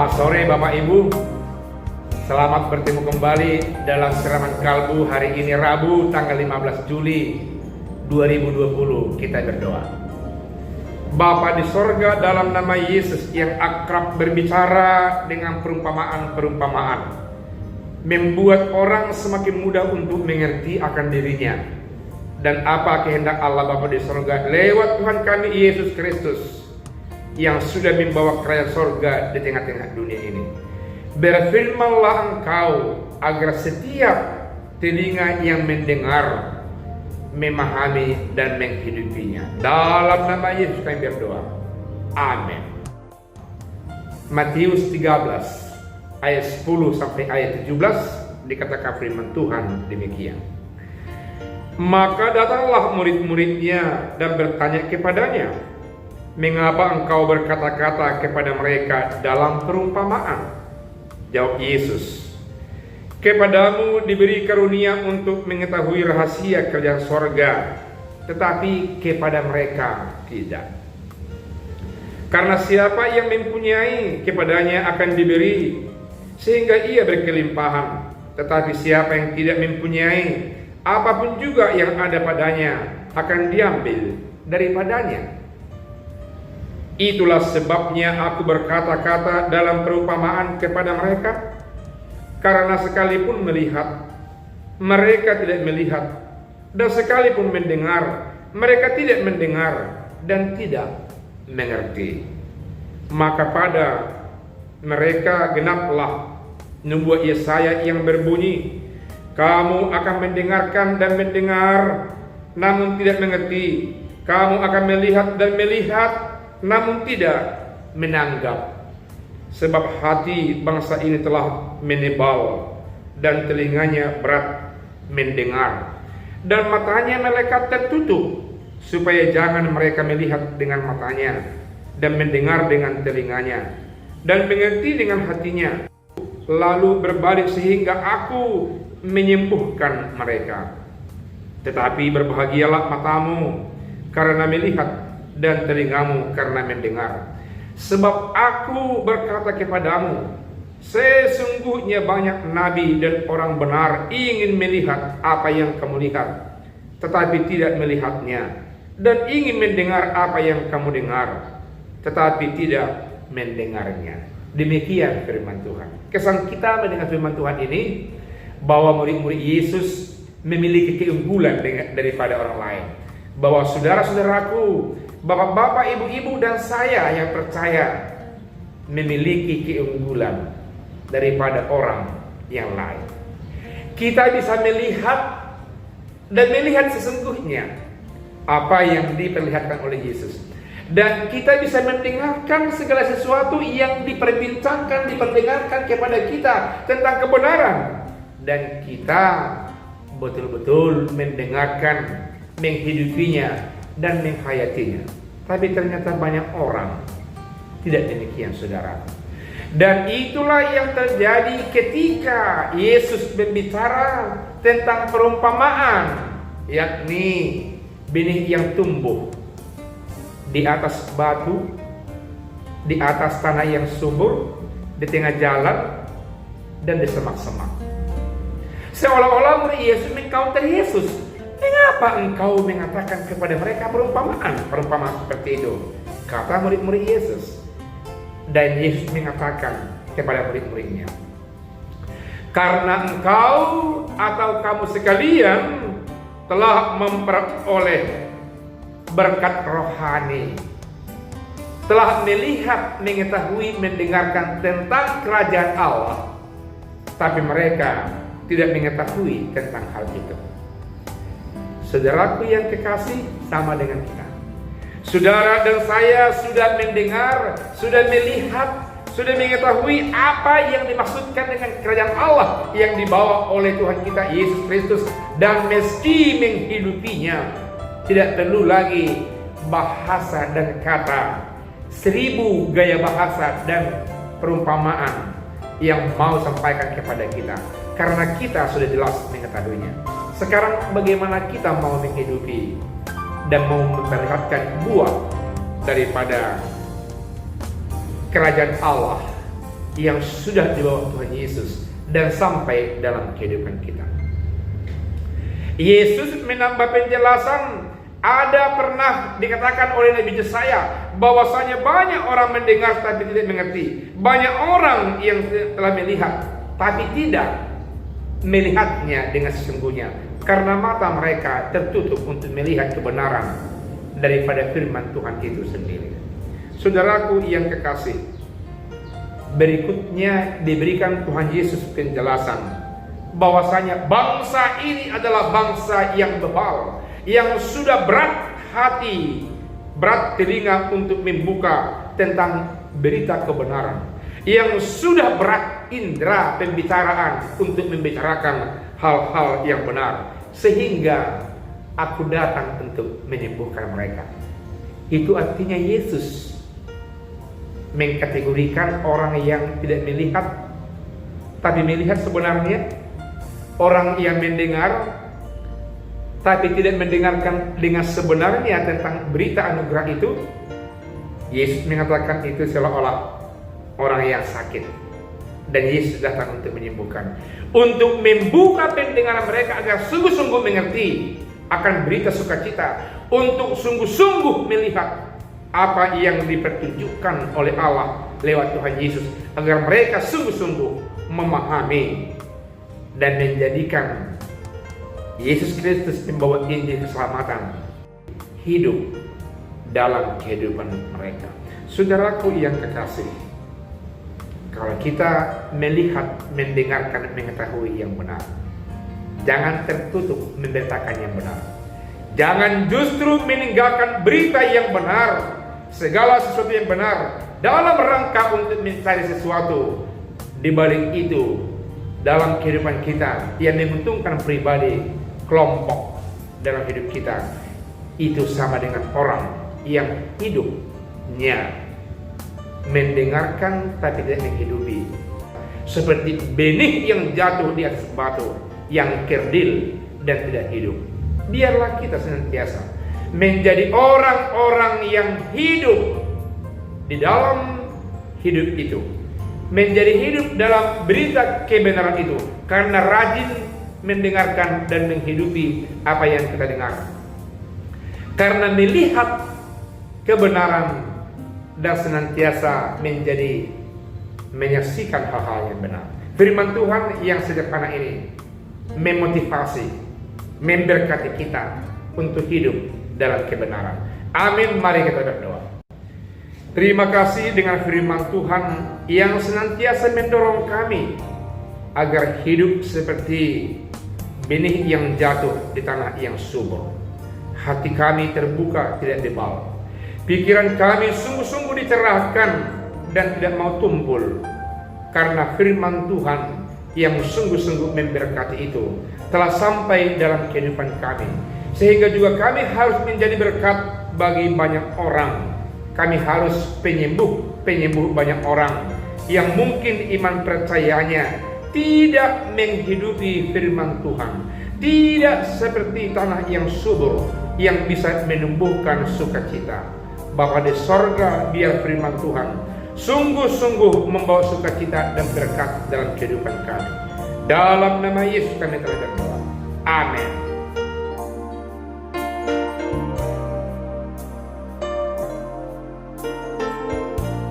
Selamat sore Bapak Ibu. Selamat bertemu kembali dalam Siraman Kalbu hari ini Rabu tanggal 15 Juli 2020. Kita berdoa. Bapa di sorga, dalam nama Yesus yang akrab berbicara dengan perumpamaan-perumpamaan, membuat orang semakin mudah untuk mengerti akan dirinya dan apa kehendak Allah Bapa di sorga lewat Tuhan kami Yesus Kristus yang sudah membawa kerajaan sorga di tengah-tengah dunia ini. Berfirmanlah Engkau agar setiap telinga yang mendengar memahami dan menghidupinya. Dalam nama Yesus kami berdoa. Amin. Matius 13 ayat 10 sampai ayat 17 dikatakan firman Tuhan demikian. Maka datanglah murid-muridnya dan bertanya kepadanya, "Mengapa engkau berkata-kata kepada mereka dalam perumpamaan?" Jawab Yesus, "Kepadamu diberi karunia untuk mengetahui rahasia kerajaan sorga, tetapi kepada mereka tidak. Karena siapa yang mempunyai, kepadanya akan diberi, sehingga ia berkelimpahan. Tetapi siapa yang tidak mempunyai, apapun juga yang ada padanya akan diambil daripadanya. Itulah sebabnya aku berkata-kata dalam perumpamaan kepada mereka, karena sekalipun melihat, mereka tidak melihat, dan sekalipun mendengar, mereka tidak mendengar dan tidak mengerti. Maka pada mereka genaplah nubuat Yesaya yang berbunyi, kamu akan mendengarkan dan mendengar, namun tidak mengerti. Kamu akan melihat dan melihat, namun tidak menanggap. Sebab hati bangsa ini telah menebal, dan telinganya berat mendengar, dan matanya mereka tertutup, supaya jangan mereka melihat dengan matanya, dan mendengar dengan telinganya, dan mengerti dengan hatinya, lalu berbalik sehingga aku menyembuhkan mereka. Tetapi berbahagialah matamu karena melihat, dan telingamu karena mendengar. Sebab aku berkata kepadamu, sesungguhnya banyak nabi dan orang benar ingin melihat apa yang kamu lihat, tetapi tidak melihatnya, dan ingin mendengar apa yang kamu dengar, tetapi tidak mendengarnya. Demikian firman Tuhan. Kesan kita mendengar firman Tuhan ini, bahwa murid-murid Yesus memiliki keunggulan daripada orang lain. Bahwa saudara-saudaraku, bapak-bapak, ibu-ibu, dan saya yang percaya memiliki keunggulan daripada orang yang lain. Kita bisa melihat dan melihat sesungguhnya apa yang diperlihatkan oleh Yesus. Dan kita bisa mendengarkan segala sesuatu yang diperbincangkan, diperdengarkan kepada kita tentang kebenaran. Dan kita betul-betul mendengarkan, menghidupinya, dan menghayatinya. Tapi ternyata banyak orang tidak demikian, saudara. Dan itulah yang terjadi ketika Yesus berbicara tentang perumpamaan, yakni benih yang tumbuh di atas batu, di atas tanah yang subur, di tengah jalan, dan di semak-semak. Seolah-olah murid Yesus mengcounter Yesus. Mengapa engkau mengatakan kepada mereka perumpamaan seperti itu? Kata murid-murid Yesus. Dan Yesus mengatakan kepada murid-muridnya, karena engkau atau kamu sekalian telah memperoleh berkat rohani, telah melihat, mengetahui, mendengarkan tentang kerajaan Allah, tapi mereka tidak mengetahui tentang hal itu. Saudaraku yang kekasih, sama dengan kita. Saudara dan saya sudah mendengar, sudah melihat, sudah mengetahui apa yang dimaksudkan dengan kerajaan Allah yang dibawa oleh Tuhan kita Yesus Kristus, dan meski menghidupinya, tidak perlu lagi bahasa dan kata 1000 gaya bahasa dan perumpamaan yang mau sampaikan kepada kita, karena kita sudah jelas mengetahuinya. Sekarang bagaimana kita mau menghidupi dan mau memperlihatkan buah daripada kerajaan Allah yang sudah dibawa Tuhan Yesus dan sampai dalam kehidupan kita. Yesus menambah penjelasan, ada pernah dikatakan oleh Nabi Yesaya bahwasanya banyak orang mendengar tapi tidak mengerti, banyak orang yang telah melihat tapi tidak melihatnya dengan sesungguhnya, karena mata mereka tertutup untuk melihat kebenaran daripada firman Tuhan itu sendiri. Saudaraku yang kekasih, berikutnya diberikan Tuhan Yesus penjelasan bahwasanya bangsa ini adalah bangsa yang bebal, yang sudah berat hati, berat telinga untuk membuka tentang berita kebenaran, yang sudah berat indera pembicaraan untuk membicarakan hal-hal yang benar, sehingga aku datang untuk menyembuhkan mereka. Itu artinya Yesus mengkategorikan orang yang tidak melihat tapi melihat sebenarnya, orang yang mendengar tapi tidak mendengarkan dengan sebenarnya tentang berita anugerah itu. Yesus mengatakan itu seolah-olah orang yang sakit, dan Yesus datang untuk menyembuhkan, untuk membuka pendengaran mereka agar sungguh-sungguh mengerti akan berita sukacita, untuk sungguh-sungguh melihat apa yang dipertunjukkan oleh Allah lewat Tuhan Yesus, agar mereka sungguh-sungguh memahami dan menjadikan Yesus Kristus membawa Injil keselamatan hidup dalam kehidupan mereka. Saudaraku yang kekasih, kalau kita melihat, mendengarkan, mengetahui yang benar, jangan tertutup memberitakan yang benar. Jangan justru meninggalkan berita yang benar, segala sesuatu yang benar, dalam rangka untuk mencari sesuatu di balik itu dalam kehidupan kita yang menguntungkan pribadi, kelompok dalam hidup kita. Itu sama dengan orang yang hidupnya mendengarkan tapi tidak menghidupi, seperti benih yang jatuh di atas batu yang kerdil dan tidak hidup. Biarlah kita senantiasa menjadi orang-orang yang hidup di dalam hidup itu, menjadi hidup dalam berita kebenaran itu, karena rajin mendengarkan dan menghidupi apa yang kita dengar, karena melihat kebenaran dan senantiasa menyaksikan hal-hal yang benar. Firman Tuhan yang sederhana ini memotivasi, memberkati kita untuk hidup dalam kebenaran. Amin. Mari kita berdoa. Terima kasih dengan firman Tuhan yang senantiasa mendorong kami agar hidup seperti benih yang jatuh di tanah yang subur. Hati kami terbuka, tidak debal. Pikiran kami sungguh-sungguh dicerahkan dan tidak mau tumpul, karena firman Tuhan yang sungguh-sungguh memberkati itu telah sampai dalam kehidupan kami, sehingga juga kami harus menjadi berkat bagi banyak orang. Kami harus penyembuh banyak orang yang mungkin iman percayanya tidak menghidupi firman Tuhan, tidak seperti tanah yang subur yang bisa menumbuhkan sukacita. Bapa di sorga, biar firman Tuhan sungguh-sungguh membawa sukacita dan berkat dalam kehidupan kami. Dalam nama Yesus kami telah berdoa. Amin.